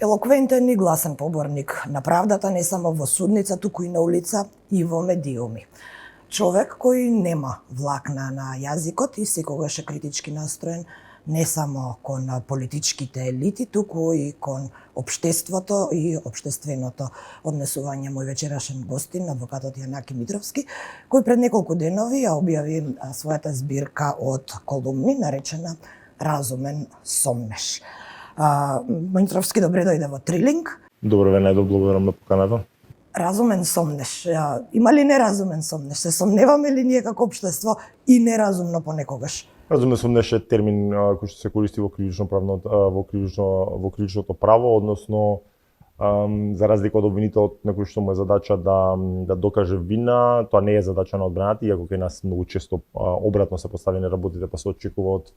Елоквентен и гласен поборник на правдата не само во судница, туку и на улица и во медиуми. Човек кој нема влакна на јазикот и секогаш е критички настроен не само кон политичките елити, туку и кон општеството и општественото. Однесување мој вечерашен гостин, адвокатот Јанаки Митровски, кој пред неколку денови ја објави својата збирка од колумни наречена Разумен сомнеш. Митровски, добре дојде во Трилинг. Добро ве најдов, благодарам на поканата. Разумен сомнеш. Има ли неразумен сомнеш? Се сомневаме ли ние како општество и неразумно понекогаш? Разумен сомнеш е термин кој што се користи во кривичното право, односно за разлика од обвинителот на кој што му е задача да докаже вина, тоа не е задача на одбраната, иако кај нас многу често обратно се поставени работите, па се очекува од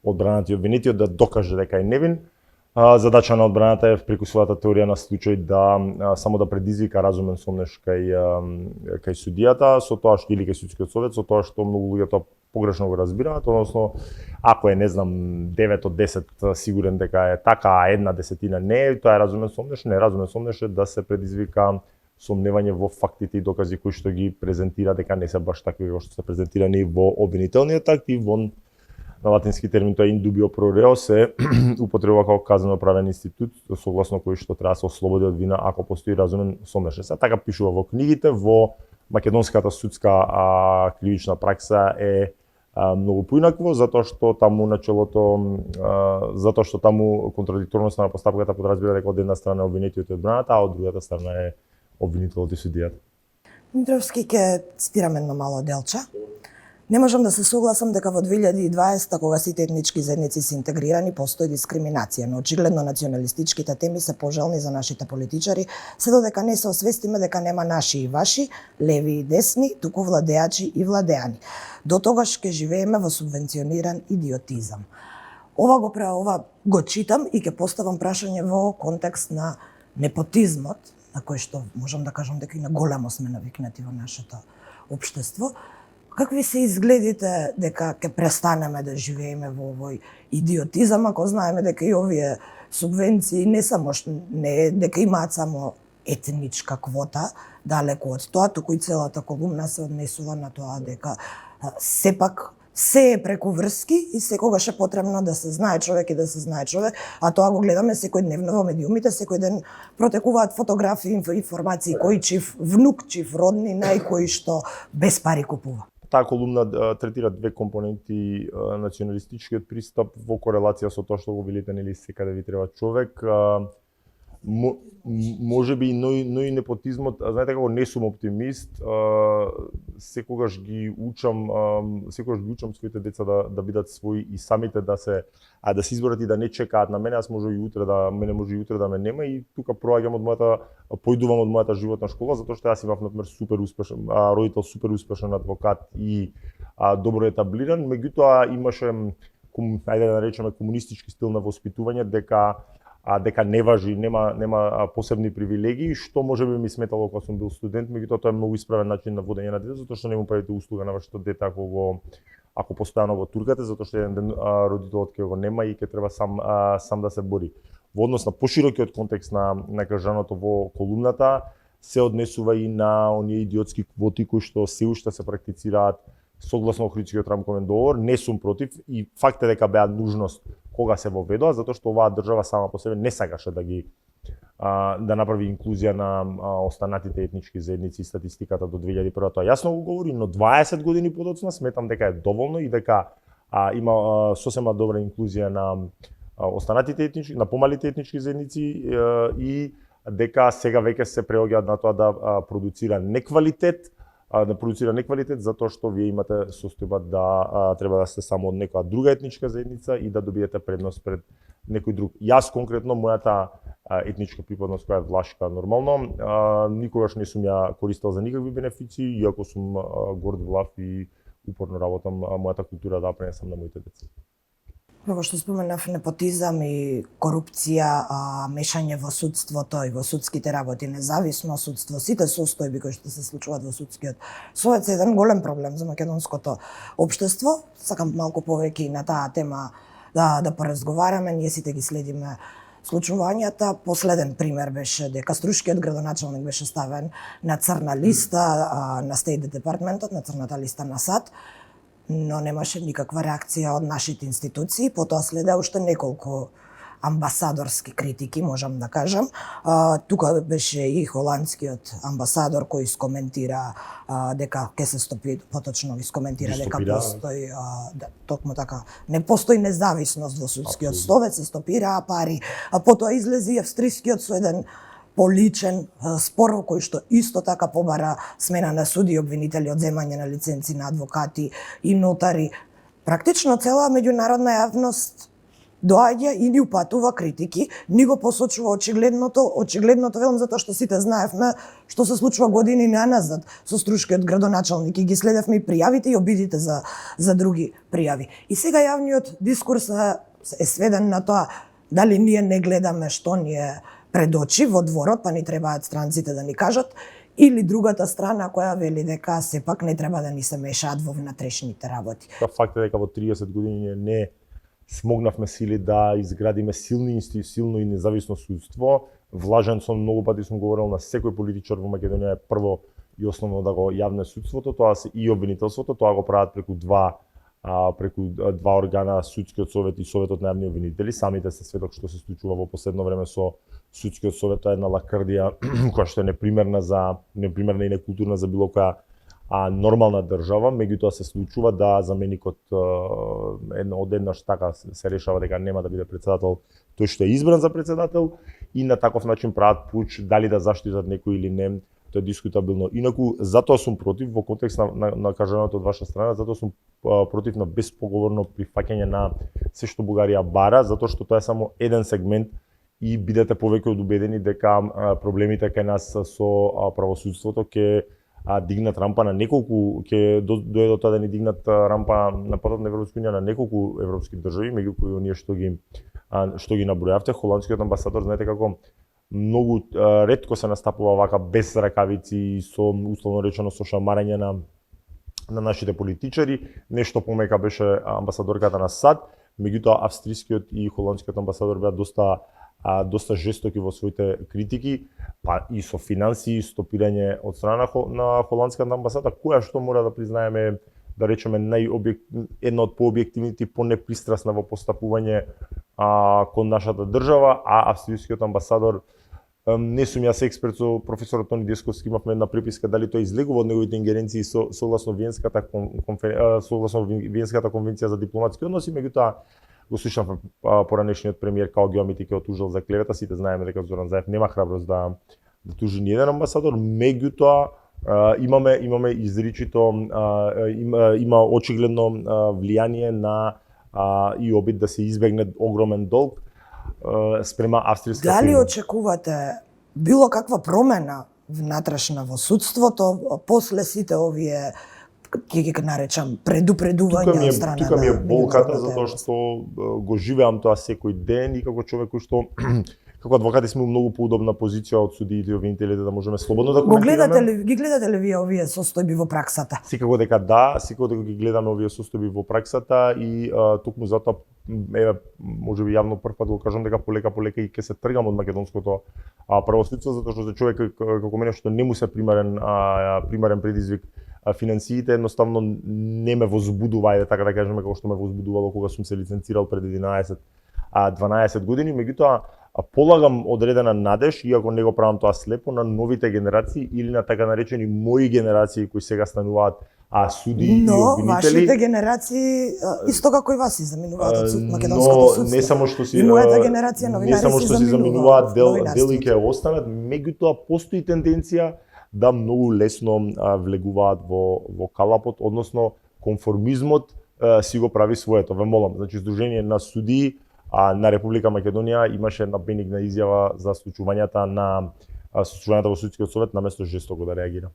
одбраната и обвинитиот да докаже дека е невин. Задача на одбраната е преку својата теорија на случај да само да предизвика разумен сомнеш кај судијата, со тоа што или кај судскиот совет, со тоа што многу луѓе тоа погрешно го разбираат, односно ако е 9 од 10 сигурен дека е така, а 1/10 не, тоа е разумен сомнеш. Не, разумен сомнеш е да се предизвика сомневање во фактите и докази кои што ги презентира дека не се баш такви како што се презентирани во обвинителниот акт и во на латински термин тоа in dubio pro reo се употребува како казнено-правен институт согласно кој што треба да се ослободи од вина ако постои разумен сомнеш. Се така пишува во книгите, во македонската судска кривична пракса е многу поинакво, затоа што таму контрадикторноста на постапката подразбира дека од една страна е обвинетиот и одбраната, а од другата страна е обвинителот и судијата. Митровски, ќе цитирам едно мало делче. Не можам да се согласам дека во 2020, кога сите етнички заедници се интегрирани, постои дискриминација, но очигледно националистичките теми се пожелни за нашите политичари, се додека не се освестиме дека нема наши и ваши, леви и десни, туку владеачи и владеани. До тогаш ќе живееме во субвенциониран идиотизам. Ова го читам и ќе поставам прашање во контекст на непотизмот, на кој што можам да кажам дека и на големо сме навикнати во нашето општество. Какви се изгледите дека ќе престанеме да живееме во овој идиотизам, ако знаеме дека и овие субвенции не дека имаат само етничка квота, далеку од тоа, туку и целата колумна се однесува на тоа дека сепак се е преку врски и секогаш е потребно да се знае човек и да се знае човек, а тоа го гледаме секојдневно во медиумите, секој ден протекуваат фотографии, информации, кој чив внук, чив родни, најкој што без пари купува. Таа колумна третира две компоненти националистичкиот пристап во корелација со тоа што го велите, нели секаде ви треба човек. Може би, но и непотизмот, знаете како не сум оптимист, секогаш ги учам своите деца да бидат своји и самите да се изборат и да не чекаат на мене, мене може и утре да ме нема и тука поидувам од мојата животна школа, затоа што јас имав например супер успешен родител, супер успешен адвокат и добро етаблиран, меѓутоа имаше ајде да наречеме комунистички стил на воспитување дека не важи, нема посебни привилегии, што може би ми сметало кога сум бил студент, меѓутоа тоа е многу исправен начин на водење на дете, затоа што не му правите услуга на вашето дете ако постојано го туркате, затоа што еден ден родителот ќе го нема и ќе треба сам да се бори. Во однос на поширокиот контекст на кажаното во колумната се однесува и на оние идиотски квоти кои што се уште се практицираат согласно Охридскиот рамковен договор. Не сум против и факт е дека беа нужност кога се воведоа, затоа што оваа држава сама по себе не сакаше да направи инклузија на останатите етнички заедници и статистиката до 2001. Тоа јасно го говори, но 20 години подоцна сметам дека е доволно и дека има сосема добра инклузија на останатите етнички, на помалите етнички заедници и дека сега веќе се преоѓаат на тоа да продуцира неквалитет, затоа што вие имате состојба да треба да сте само од некоја друга етничка заедница и да добиете предност пред некој друг. Јас конкретно мојата етничка припадност која е влашка нормално, никогаш не сум ја користел за никакви бенефиции, иако сум горд влав и упорно работам мојата култура да пренесам на моите деца. Како што споменав, непотизам и корупција, мешање во судството и во судските работи, независно судство, сите состојби кои што се случуваат во судскиот совет се еден голем проблем за македонското општество. Сакам малку повеќе и на таа тема да поразговараме. Ние сите ги следиме случувањата. Последен пример беше дека струшкиот градоначалник беше ставен на црна листа на State Department-от, на црната листа на САД, но немаше никаква реакција од нашите институции. Потоа следеа уште неколку амбасадорски критики, можам да кажам. Тука беше и холандскиот амбасадор кој искоментира дека ќе се стопи, поточно искоментира дека постои, токму така, не постои независност во судскиот совет, се стопираа пари, а потоа излези австрискиот со еден поличен спор кој што исто така побара смена на суди и обвинители, одземање на лиценци на адвокати и нотари. Практично цела меѓународна јавност доаѓа и ни упатува критики, ни го посочува очигледното велам затоа што сите знаевме што се случува години наназад со струшкиот градоначалник и ги следевме и пријавите и обидите за други пријави. И сега јавниот дискурс е сведен на тоа дали ние не гледаме што ни е пред очи во дворот, па ни требаат странците да ни кажат, или другата страна која вели дека сепак не треба да ни се мешаат во внатрешните работи. Факт е дека во 30 години не смогнавме сили да изградиме силно и независно судство. Влажен сум, многу пати сум говорил на секој политичар во Македонија е прво и основно да го јавне судството, тоа се и обвинителството, тоа го прават преку два органа, судскиот совет и советот на јавни обвинители. Самите се сведок што се случува во последно време со судскиот совет, тоа е една лакрдија која што е непримерна и некултурна за било која нормална држава, меѓутоа се случува да заменикот одеднаш така се решава дека нема да биде председател тој што е избран за председател и на таков начин прават пуч дали да заштитат некој или не, тоа е дискутабилно. Инаку затоа сум против во контекст на кажаното од ваша страна, затоа сум против на беспоговорно прифаќање на се што Бугарија бара, затоа што тоа е само еден сегмент и бидете повеќе одубедени дека проблемите кај нас со правосудството ќе дигнат рампа на неколку, ќе дојде до тоа да ни дигнат рампа на патот на Европска унија на неколку европски држави, меѓу кои оние што ги набројавте. Холандскиот амбасадор, знаете како многу ретко се настапува вака без ракавици и со условно речено со шамарање на нашите политичари. Нешто помека беше амбасадорката на САД, меѓутоа австрискиот и холандскиот амбасадор беа доста жестоки во своите критики, па и со финансии, стопирање од страна на холандската амбасада, која што мора да признаеме, да речеме, една од пообјективните и понепристрасна во постапување кон нашата држава, а австрискиот амбасадор, не сум јас експерт, со професорот Тони Десковски имавме една преписка дали тој излегува од неговите ингеренции согласно Виенската конвенција за дипломатски односи, меѓутоа го слушнав поранешниот премиер Као Геомити ке отужал за клевета, сите знаеме дека Зоран Заев нема храброст да тужи ни еден амбасадор, меѓутоа имаме изричито има очигледно влијание на и обид да се избегне огромен долг спрема австријска фирма. Дали очекувате било каква промена внатрешна во судството после сите овие, ќе ги наречам, предупредувања од страна на... Тука ми е болката, затоа што го живеам тоа секој ден и како човек кој што како адвокати сме многу поудобна позиција од судиите и обвинителите да можеме слободно да коментираме. Ги гледате ли вие овие состојби во праксата? Секако дека да, секако дека ги гледаме овие состојби во праксата и токму затоа можеби јавно прв пат го кажам дека полека и ќе се тргам од македонското правосудство, затоа што за човек како мене што не му се примарен предизвик финансиите едноставно не ме возбудува, така да кажеме, како што ме возбудувало кога сум се лиценцирал пред 11-12 години, меѓутоа полагам одредена надеж, иако не го правам тоа слепо, на новите генерации или на така наречени мои генерации кои сега стануваат суди и обвинители. Но вашите генерации исто како и вас се заменуваат од македонското судство. Не само што си и мојата генерација новинари се заменуваат, дели ќе останат, меѓутоа постои тенденција да многу лесно влегуваат во калапот, односно конформизмот си го прави своето. Ве молам, значи Сдружение на судии на Република Македонија имаше една бенигна изјава за случувањата во судскиот совет наместо жестоко да реагира.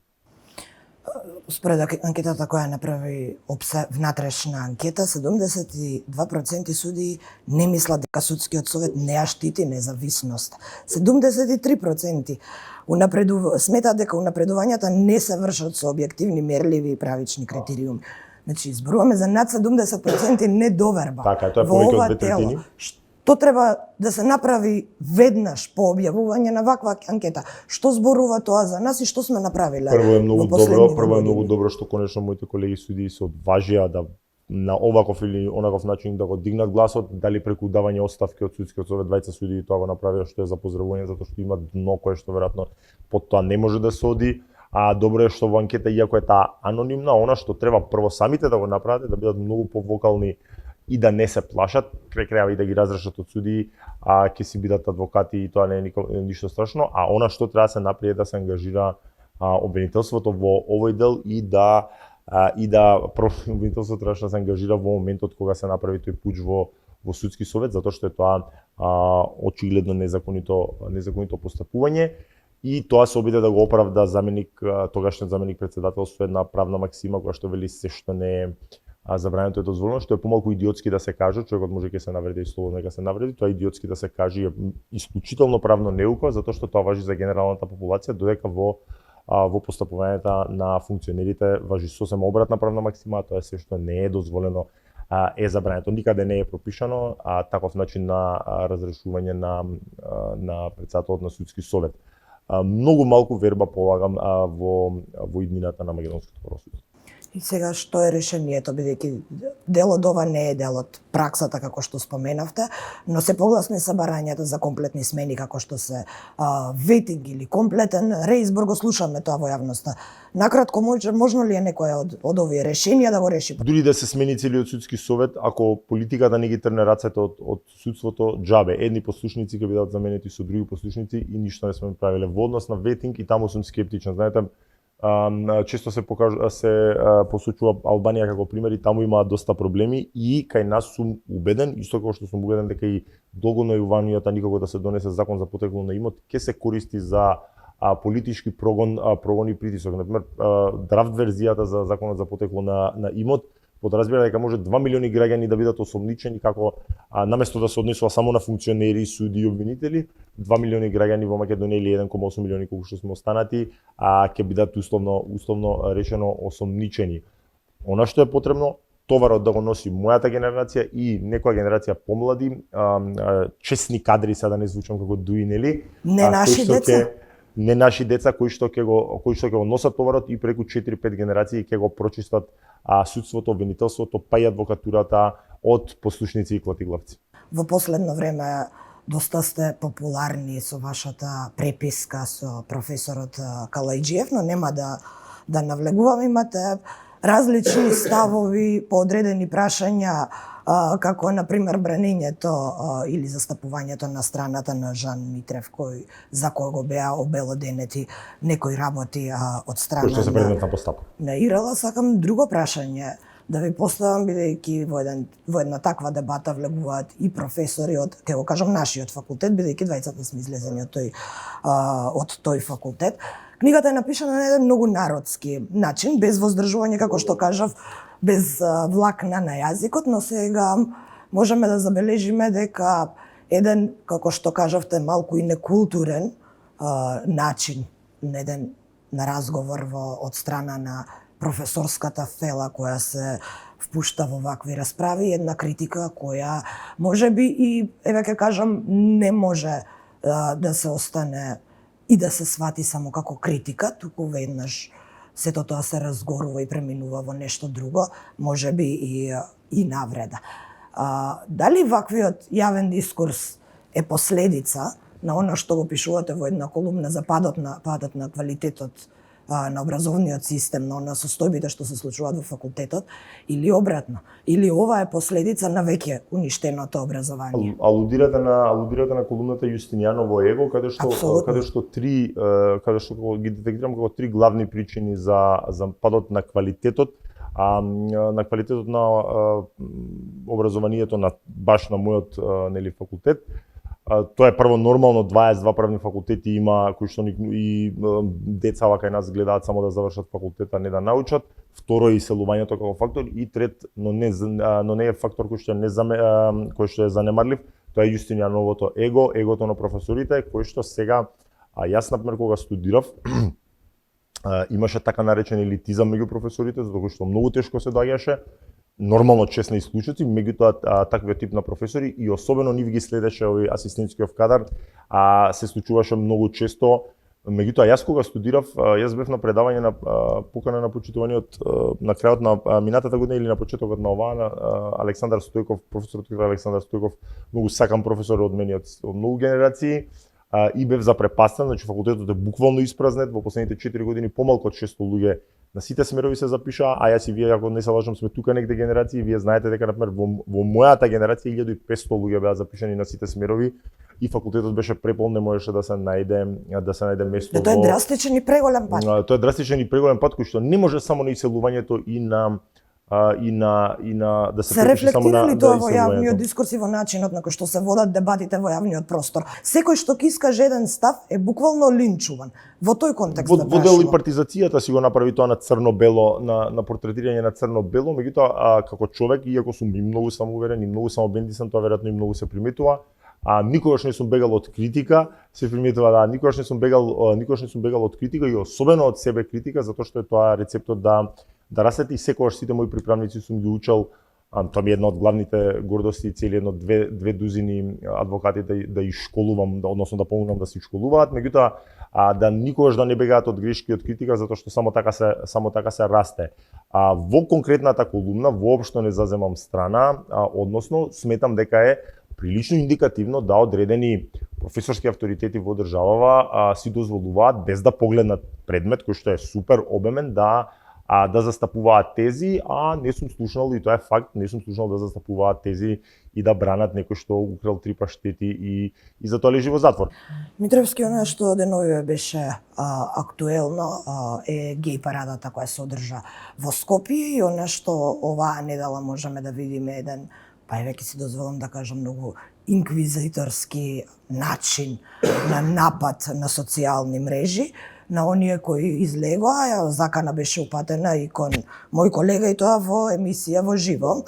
Според анкетата која направи внатрешна анкета, 72% судии не мислат дека судскиот совет не ја штити независност. 73% сметаат дека унапредувањата не се вршат со објективни, мерливи и правични критериуми. Значи, зборуваме за над 70% недоверба. Така, тоа е повеќе од 2/3. Тоа треба да се направи веднаш по објавување на ваква анкета. Што зборува тоа за нас и што сме направиле? Прво е многу во последниве многу години? добро што конечно моите колеги судии се одважија да на оваков или онаков начин да го дигнат гласот, дали преку давање оставки од судскиот совет, двајца судии тоа го направија, што е за поздравување, затоа што има дно кое што веројатно под тоа не може да се оди. А добро е што во анкета, иако е таа анонимна, она што треба прво самите да го направат е да бидат многу повокални и да не се плашат, крај крајава и да ги разрешат од судии, ќе си бидат адвокати и тоа не е ништо страшно, а она што треба да се направи е да се ангажира обвинителството во овој дел и да обвинителството треба да се ангажира во моментот кога се направи тој пуќ во судски совет, затоа што е тоа очигледно незаконито постапување. И тоа се обиде да го оправда тогашниот заменик председател со една правна максима која што вели се што не е забрането е дозволено, што е помалку идиотски да се каже, човекот може ќе се навреди и слободно ќе се навреди, тоа идиотски да се каже е исклучително правно неуко, затоа што тоа важи за генералната популација, додека во постапувањето на функционерите важи сосема обратна правна максима, тоа е се што не е дозволено е забрането. Никаде не е пропишано таков начин на разрешување на председателот на судски совет. Многу малку верба полагам во иднината на македонското правосудие. И сега што е решението, бидејќи дел од ова не е дел од праксата како што споменавте, но се погласни са барањата за комплетни смени како што се ветинг или комплетен реизбор, го слушаме тоа во јавноста. Накратко, можно ли е некоја од овие решенија да го реши? Дури да се смени целиот судски совет, ако политиката не ги трне рацете од судството, џабе. Едни послушници ќе бидат заменети со други послушници и ништо не сме правиле. Во однос на ветинг и таму сум скептичен. Знаете, често се посочува Албанија како пример и таму има доста проблеми и кај нас сум убеден, исто како што сум убеден дека и долгонајуванијата никако да се донесе закон за потекло на имот, ќе се користи за политички прогон и притисок. Например, драфт верзијата за законот за потекло на имот подразбира дека може 2 милиони граѓани да бидат осомничени како наместо да се однесува само на функционери, суди и обвинители, 2 милиони граѓани во Македонија или 1,8 милиони колку што сме останати, ќе бидат условно речено осомничени. Она што е потребно, товарот да го носи мојата генерација и некоја генерација помлади, честни кадри, сега да не звучам како дуи, нели? Не наши деца? Не наши деца кои што ќе го носат товарот и преку 4-5 генерации ќе го прочистат судството, обвинителството, па и адвокатурата од послушници и клатиглавци. Во последно време доста сте популарни со вашата преписка со професорот Калајџиев, но нема да навлегувам. Имате различни ставови по одредени прашања, како например бранењето или застапувањето на страната на Жан Митрев, за кого беа обелоденети некои работи од страна кој што се предмет на постапка. На ИРЛ. Сакам друго прашање да ви поставам, бидејќи во една таква дебата влегуваат и професори од, ќе го кажам, нашиот факултет, бидејќи двајцата сме излезени од тој факултет. Книгата е напишана на еден многу народски начин, без воздржување, како што кажав, без влакна на јазикот, но сега можеме да забележиме дека еден, како што кажавте, малку и некултурен начин на разговор од страна на професорската фела која се впушта во вакви расправи, една критика која можеби и, еве ќе кажам, не може да се остане и да се свати само како критика, туку веднаш сето тоа се разгорува и преминува во нешто друго, можеби и навреда. Дали ваквиот јавен дискурс е последица на она што го пишувате во една колумна за падот на квалитетот на образовниот систем, на состојбите што се случуваат во факултетот, или обратно? Или ова е последица на веќе уништеното образование? Алудирате на колумната Јустинијаново его, каде што ги детектирам како три главни причини за падот на квалитетот, на квалитетот на образованието баш на мојот факултет. Тоа е прво нормално, 22 правни факултети има кои што и деца кај нас гледаат само да завршат факултета, не да научат. Второ, иселувањето како фактор и трет, но не е фактор кој што е занемарлив, тоа е Јустинијановото его, егото на професорите, кој што сега јас например кога студирав имаше така наречен елитизам меѓу професорите, затоа што многу тешко се доаѓаше нормално честни случаи, меѓутоа таквиот тип на професори и особено нив ги следеше овој асистентскиот кадар, се случуваше многу често. Меѓутоа јас кога студирав, јас бев на предавање на покана на почитуваниот на крајот на минатата година или на почетокот на оваа на Александар Стојков, професорот Александар Стојков, многу сакам професор од мене од многу генерации. И бев запрепастен, значи факултетот е буквално испразнет, во последните 4 години помалку од 600 луѓе на сите смерови се запишаа, а јас и вие, ако не се лажам, сме тука негде генерации, вие знаете дека, например, во мојата генерација 1500 луѓе беа запишани на сите смерови и факултетот беше преполн, не можеше да се најде место. Тоа е драстичен и преголем пат. Тоа е драстичен и преголем пат, кој што не може само на иселувањето и на да се препише само на тоа во јавниот дискурс и во начинот на кој што се водат дебатите во јавниот простор. Секој што ќе искаже еден став е буквално линчуван. Во тој контекст во дел и партизацијата си го направи тоа на црно-бело, на портретирање на црно-бело, меѓутоа како човек, иако сум и многу самоуверен и многу самобендисен, тоа веројатно и многу се приметува. Никогаш не сум бегал од критика, се приметува никогаш не сум бегал од критика и особено од себе критика, затоа што е тоа рецептот да растете и секогаш сите мои приправници сум ги учел. Тоа ми е една од главните гордости, цели едно две дузини адвокати да школувам, односно да помогнам да се школуваат, меѓутоа да никогаш да не бегаат од грешки од критика, затоа што само така се расте. Во конкретната колумна воопшто не заземам страна, односно сметам дека е прилично индикативно да одредени професорски авторитети во државава си дозволуваат без да погледнат предмет кој што е супер обемен да застапуваат тези, не сум слушнал, и тоа е факт, не сум слушнал да застапуваат тези и да бранат некој што украл 3 паштети и затоа лежи во затвор. Митревски, оно што деновиве беше актуелно е геј парадата која се одржа во Скопје и оно што оваа недела можеме да видиме еден, па и веќе си дозволам да кажам, многу инквизиторски начин на напад на социјални мрежи, на оние кои излегоа, закана беше упатена и кон мој колега и тоа во емисија во живо,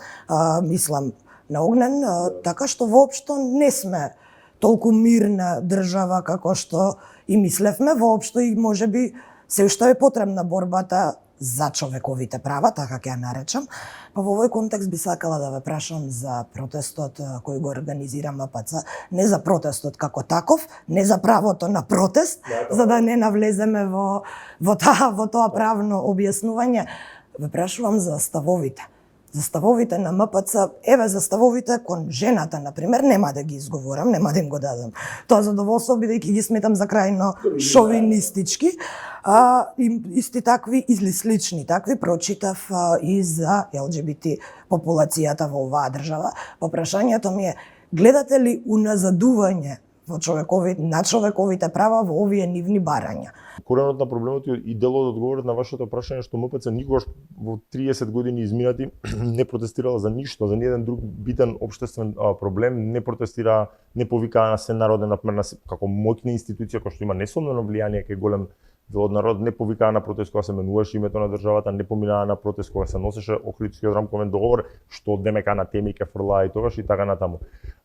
мислам на Огнен, така што воопшто не сме толку мирна држава како што и мислевме, воопшто и можеби се уште е потребна борбата за човековите права, така ќе ја наречам. Па во овој контекст би сакала да ве прашам за протестот кој го организира МПЦ, не за протестот како таков, не за правото на протест, за да не навлеземе во тоа правно објаснување. Ве прашувам за ставовите. За ставовите на МПЦ, еве за ставовите кон жената, например, нема да ги изговорам, нема да им го дадам тоа задоволство, бидејќи ги сметам за крајно шовинистички. Исти такви или слични такви прочитав и за ЛГБТ популацијата во оваа држава. Па прашањето ми е, гледате ли уназадување на човековите права во овие нивни барања? Коренот на проблемот и дел од одговорот на вашето прашање што МПЦ никогаш во 30 години изминати не протестирала за ништо, за ниеден друг битен општествен проблем, не протестира, не повика на се народен, например, како моќна институција која што има несомнено влијание кај голем дел од народ, не повикаа на протест кога се менуваше името на државата, не поминаа на протест кога се носеше Охридскиот рамковен договор, што ДМК на теми ке фрлаа и тогаш и така натаму.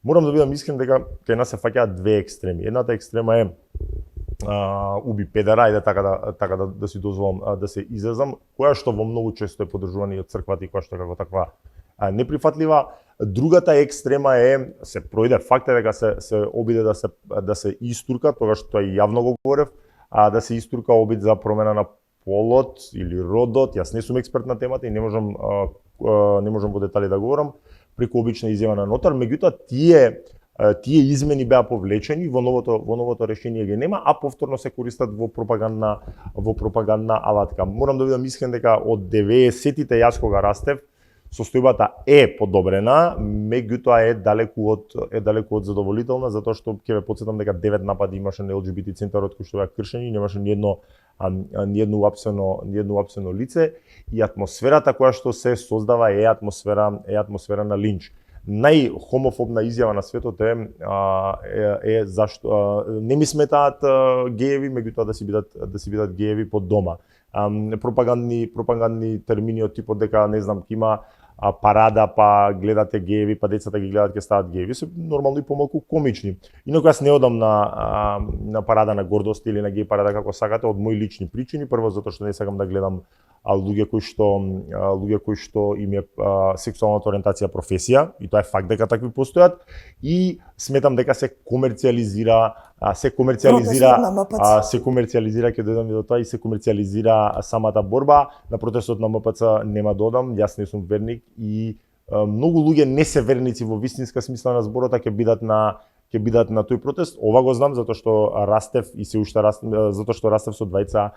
Морам да бидам искрен дека кај нас се фаќаат две екстреми. Едната екстрема е уби педера, ајде така да си дозволам да се изразам, која што во многу често е поддржувана и од црквата и која што како таква неприфатлива. Другата екстрема е, се пројде факт е дека се обиде да се истурка, тогаш тоа и јавно го говорев, да се истурка обид за промена на полот или родот. Јас не сум експерт на темата и не можам во детали да говорам преку обична изјава на нотар, меѓутоа тие измени беа повлечени, во новото решение ги нема, а повторно се користат во пропагандна алатка. Морам да бидам искрен дека од 90-тите јас кога растев, состојбата е подобрена, меѓутоа е далеку од задоволителна, затоа што ќе ве потсетам дека 9 напади имаше на ЛГБТ центарот кои што беа кршени, немаше ниедно уапсено лице и атмосферата која што се создава е атмосфера на линч. Најхомофобна изјава на светот е зашто не ми сметаат гееви, меѓутоа да си бидат гееви под дома. Пропагандни термини од типот дека не знам ќе има парада, па гледате гееви, па децата ги гледат ќе стават гееви, се нормално и помалку комични. Инаку јас не одам на парада на гордост или на геј парада како сакате од мои лични причини, прво затоа што не сакам да гледам луѓе кои што им е сексуалната ориентација професија, и тоа е факт дека такви постојат, и сметам дека се комерцијализира ќе дојдам и до тоа, и се комерцијализира самата борба. На протестот на МПЦ нема да одам, јас не сум верник, и многу луѓе не се верници во вистинска смисла на зборот, ќе бидат на тој протест. Ова го знам затоа што растев и се уште растев, затоа што растев со двајца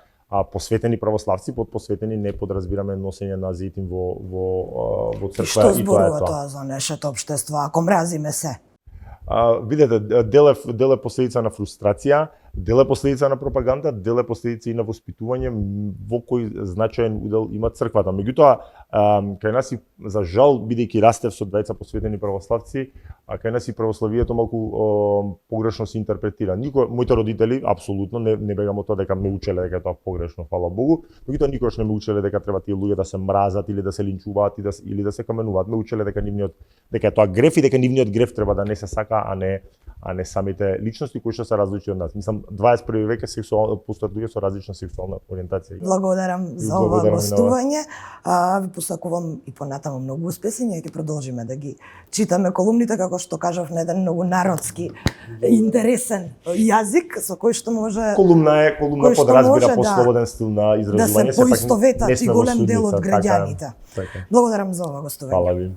посветени православци. Под посветени не подразбираме носење на зејтин во црква. И што зборува тоа за нашето општество, ако мразиме се? Видете, дел е последица на фрустрација, дел е последица на пропаганда, дел е последица и на воспитување, во кој значаен удел има црквата. Меѓутоа, кај нас и за жал, бидејќи растев со двајца посветени православци, кај нас и православието малку погрешно се интерпретира. Моите родители апсолутно не бегам од тоа дека ме учеле дека е тоа погрешно, фала Богу, меѓутоа никогаш не ме учеле дека треба тие луѓе да се мразат или да се линчуваат или да се каменуваат. Ме учеле дека е тоа греф и дека нивниот греф треба да не се сака, а не самите личности кои што се различни од нас. Мислам, 21 век е постојат луѓе со различна сексуална ориентација. Благодарам за ова гостување. Ви посакувам и понатаму многу успеси. Ние ќе продолжиме да ги читаме колумните, како што кажав, на еден многу народски, интересен јазик со кој што може колумна подразбира послободен стил на изразување, да се поистоветат и голем дел од граѓаните. Благодарам за ова гостување. Фала ви.